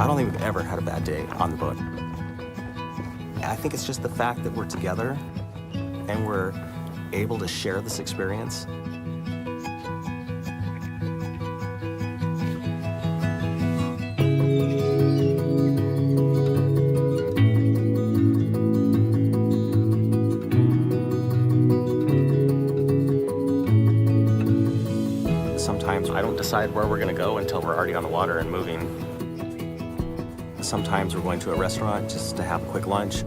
I don't think we've ever had a bad day on the boat. I think it's just the fact that we're together and we're able to share this experience. Sometimes I don't decide where we're going to go until we're already on the water and moving. Sometimes we're going to a restaurant just to have a quick lunch.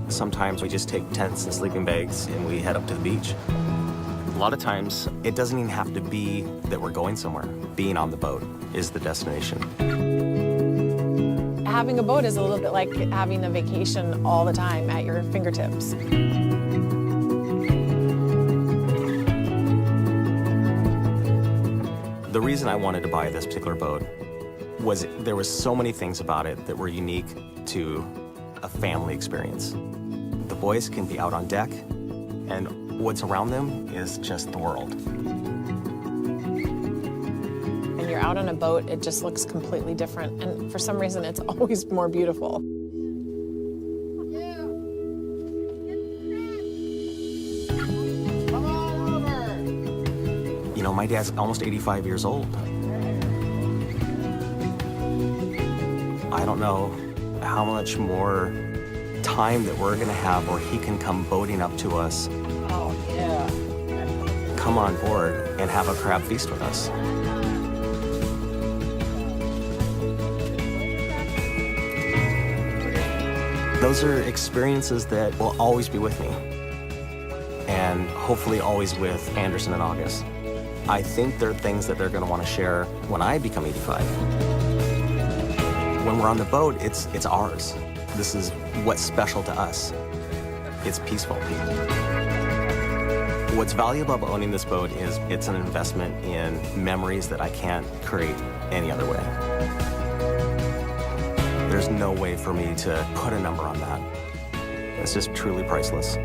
Sometimes we just take tents and sleeping bags and we head up to the beach. A lot of times it doesn't even have to be that we're going somewhere. Being on the boat is the destination. Having a boat is a little bit like having a vacation all the time at your fingertips. The reason I wanted to buy this particular boat was there was so many things about it that were unique to a family experience. The boys can be out on deck, and what's around them is just the world. When you're out on a boat, it just looks completely different, and for some reason, it's always more beautiful. You know, my dad's almost 85 years old. I don't know how much more time that we're gonna have where he can come boating up to us. Oh, yeah. Come on board and have a crab feast with us. Those are experiences that will always be with me, and hopefully always with Anderson and August. I think they're things that they're going to want to share when I become 85. When we're on the boat, it's ours. This is what's special to us. It's peaceful. What's valuable about owning this boat is it's an investment in memories that I can't create any other way. There's no way for me to put a number on that. It's just truly priceless.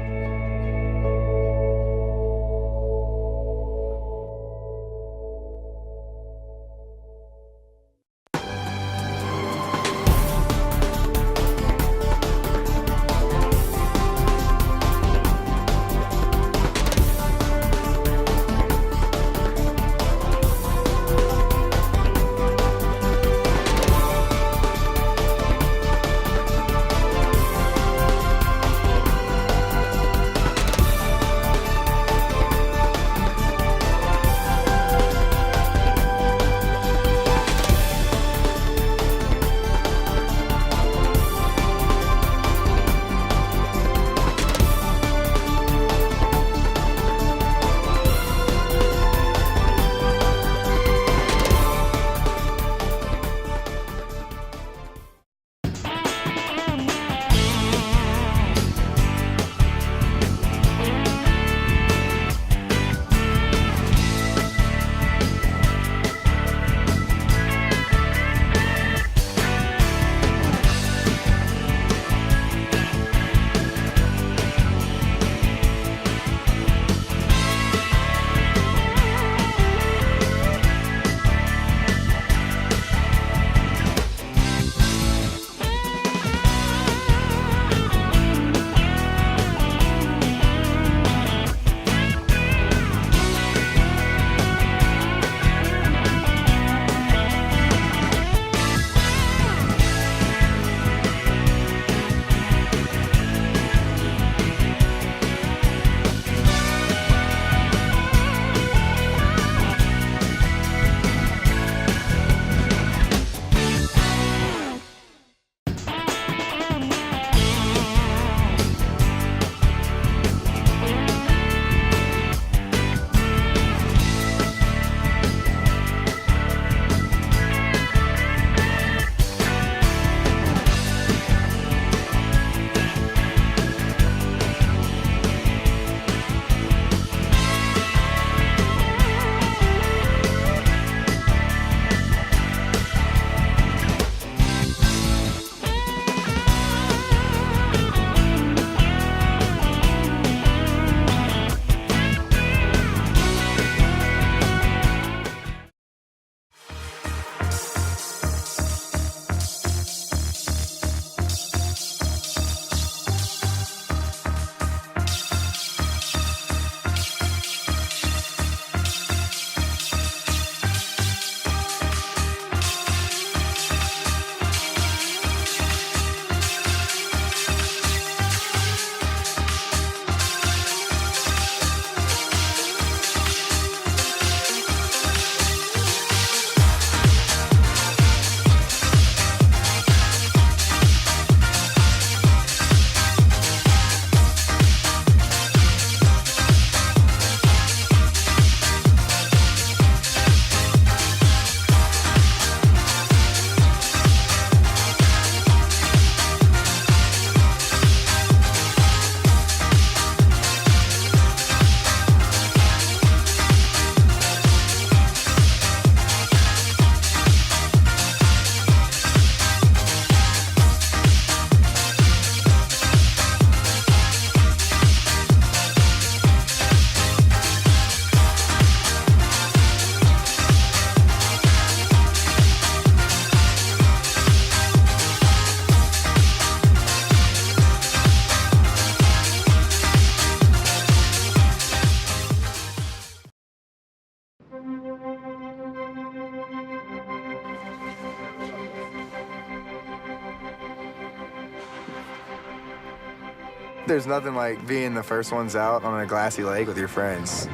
There's nothing like being the first ones out on a glassy lake with your friends.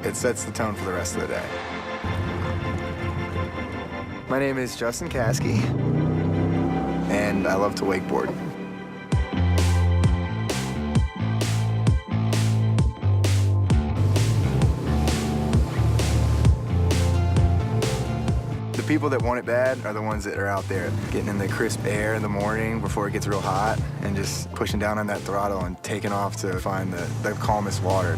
It sets the tone for the rest of the day. My name is Justin Caskey, and I love to wakeboard. The people that want it bad are the ones that are out there getting in the crisp air in the morning before it gets real hot and just pushing down on that throttle and taking off to find the calmest water.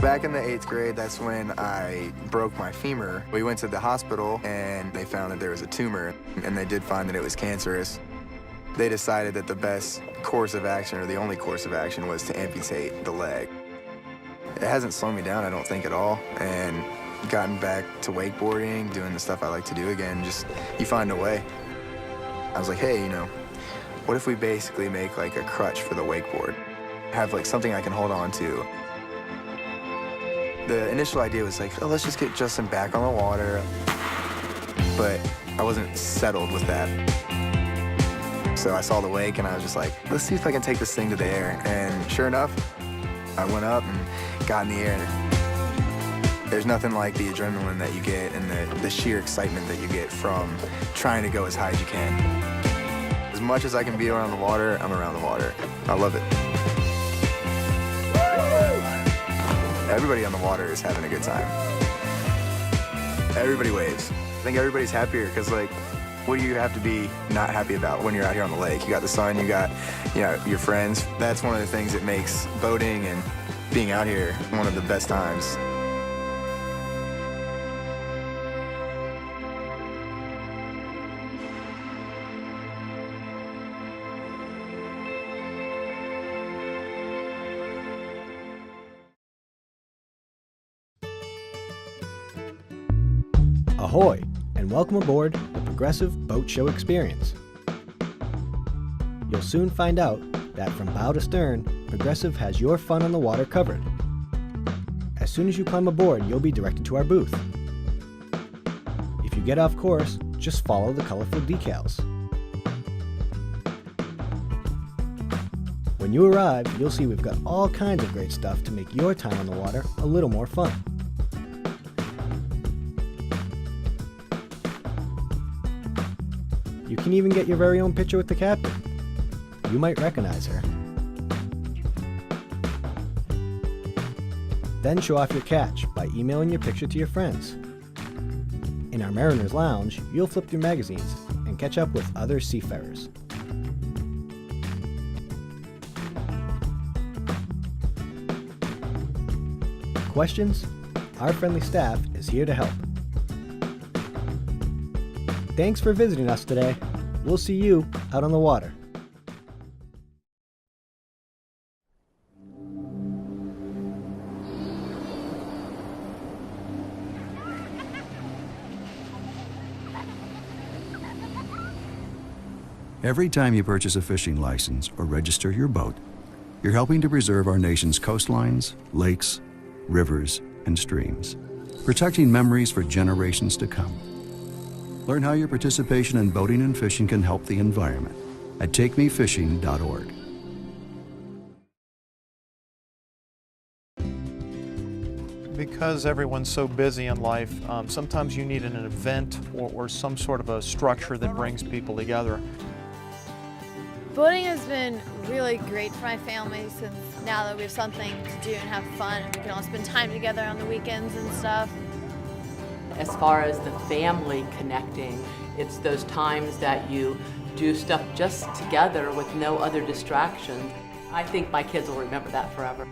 Back in the 8th grade, that's when I broke my femur. We went to the hospital and they found that there was a tumor, and they did find that it was cancerous. They decided that the best course of action, or the only course of action, was to amputate the leg. It hasn't slowed me down, I don't think, at all, and gotten back to wakeboarding, doing the stuff I like to do again, just, you find a way. I was like, hey, you know, what if we basically make like a crutch for the wakeboard? Have like something I can hold on to. The initial idea was like, oh, let's just get Justin back on the water, but I wasn't settled with that. So I saw the wake and I was just like, let's see if I can take this thing to the air, and sure enough, I went up and got in the air. There's nothing like the adrenaline that you get and the sheer excitement that you get from trying to go as high as you can. As much as I can be around the water, I'm around the water. I love it. Everybody on the water is having a good time. Everybody waves. I think everybody's happier because, like, what do you have to be not happy about when you're out here on the lake? You got the sun, you got, you know, your friends. That's one of the things that makes boating and being out here one of the best times. Ahoy, and welcome aboard the Progressive Boat Show Experience. You'll soon find out that from bow to stern, Progressive has your fun on the water covered. As soon as you climb aboard, you'll be directed to our booth. If you get off course, just follow the colorful decals. When you arrive, you'll see we've got all kinds of great stuff to make your time on the water a little more fun. You can even get your very own picture with the captain. You might recognize her. Then show off your catch by emailing your picture to your friends. In our Mariners Lounge, you'll flip through magazines and catch up with other seafarers. Questions? Our friendly staff is here to help. Thanks for visiting us today. We'll see you out on the water. Every time you purchase a fishing license or register your boat, you're helping to preserve our nation's coastlines, lakes, rivers, and streams, protecting memories for generations to come. Learn how your participation in boating and fishing can help the environment at takemefishing.org. Because everyone's so busy in life, sometimes you need an event or some sort of a structure that brings people together. Boating has been really great for my family since now that we have something to do and have fun, and we can all spend time together on the weekends and stuff. As far as the family connecting, it's those times that you do stuff just together with no other distractions. I think my kids will remember that forever.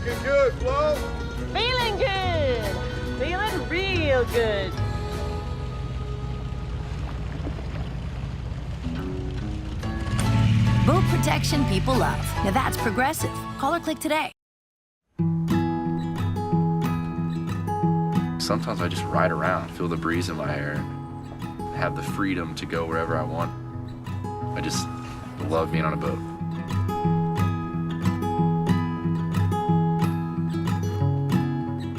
Looking good, Flo. Feeling good. Feeling real good. Boat protection people love. Now that's Progressive. Call or click today. Sometimes I just ride around, feel the breeze in my hair, and have the freedom to go wherever I want. I just love being on a boat.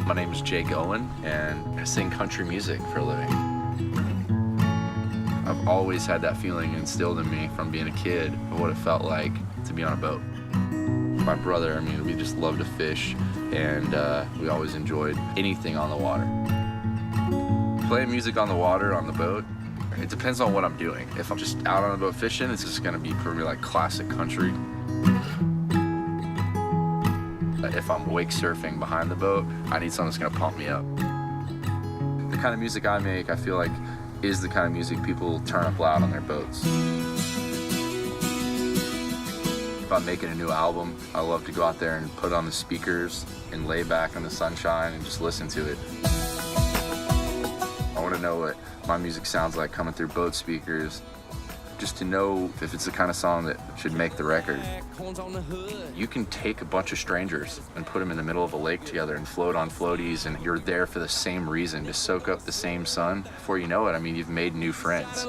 My name is Jake Owen, and I sing country music for a living. I've always had that feeling instilled in me from being a kid of what it felt like to be on a boat. My brother, I mean, we just love to fish, and we always enjoyed anything on the water. Playing music on the water, on the boat, it depends on what I'm doing. If I'm just out on a boat fishing, it's just gonna be for me like classic country. If I'm wake surfing behind the boat, I need something that's gonna pump me up. The kind of music I make, I feel like, is the kind of music people turn up loud on their boats. If I'm making a new album, I love to go out there and put on the speakers and lay back in the sunshine and just listen to it. I want to know what my music sounds like coming through boat speakers, just to know if it's the kind of song that should make the record. You can take a bunch of strangers and put them in the middle of a lake together and float on floaties, and you're there for the same reason, to soak up the same sun. Before you know it, I mean, you've made new friends.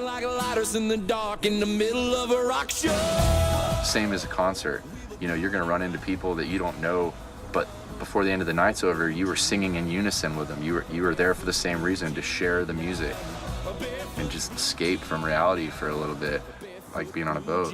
Same as a concert. You know, you're gonna run into people that you don't know, but before the end of the night's over, you were singing in unison with them. You were there for the same reason, to share the music and just escape from reality for a little bit, like being on a boat.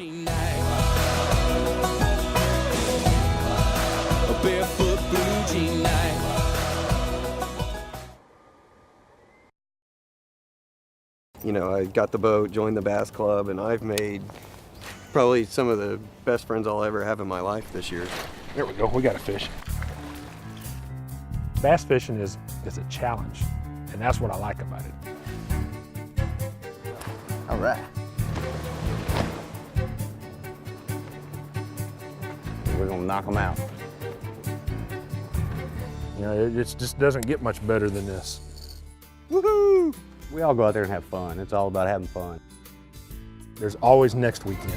You know, I got the boat, joined the bass club, and I've made probably some of the best friends I'll ever have in my life this year. There we go, we got a fish. Bass fishing is a challenge, and that's what I like about it. All right. We're gonna knock them out. You know, it just doesn't get much better than this. Woohoo! We all go out there and have fun. It's all about having fun. There's always next weekend.